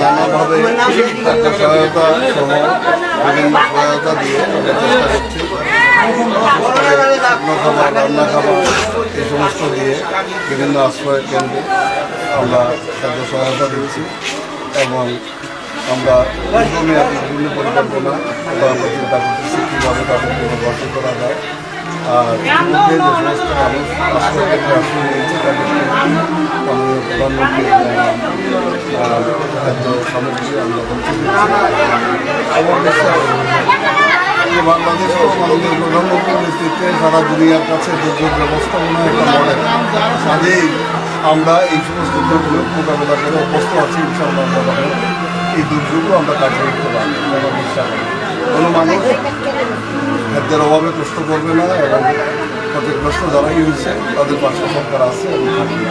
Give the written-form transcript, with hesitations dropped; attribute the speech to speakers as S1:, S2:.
S1: নানাভাবে সহায়তা সহ বিভিন্ন সহায়তা দিয়ে চেষ্টা করছি। খাবার, রান্না খাবার এই সমস্ত দিয়ে বিভিন্ন আশ্রয় কেন্দ্রে আমরা খাদ্য সহায়তা দিচ্ছি এবং আমরা দীর্ঘমেয়াদী বিভিন্ন পরিকল্পনা আমরা চিন্তা করতেছি কীভাবে তাদেরকে ভর্তি করা যায়। আর ইতিমধ্যে যে সমস্ত মানুষ আশ্রয় কেন্দ্রে আশ্রয় নিয়েছে তাদেরকে মাননীয় প্রধানমন্ত্রী খাদ্য সামগ্রী আমরা পৌঁছে দিচ্ছি। বাংলাদেশ মাননীয় প্রধানমন্ত্রীর নেতৃত্বে সারা দুনিয়ার কাছে দুর্যোগ ব্যবস্থাপনা একটা মডেল। কাজেই আমরা এই সমস্ত দুর্যোগ মোকাবেলা করে অভ্যস্ত আছি। ইনশাআল্লাহ এই দুর্যোগও আমরা কাটিয়ে উঠতে পারবো আমরা বিশ্বাস করি। কোনো মানুষ খাদ্যের অভাবে কষ্ট করবে না এবং ক্ষতিগ্রস্ত যারাই হয়েছে তাদের পাশে সরকার আছে এবং থাকবে।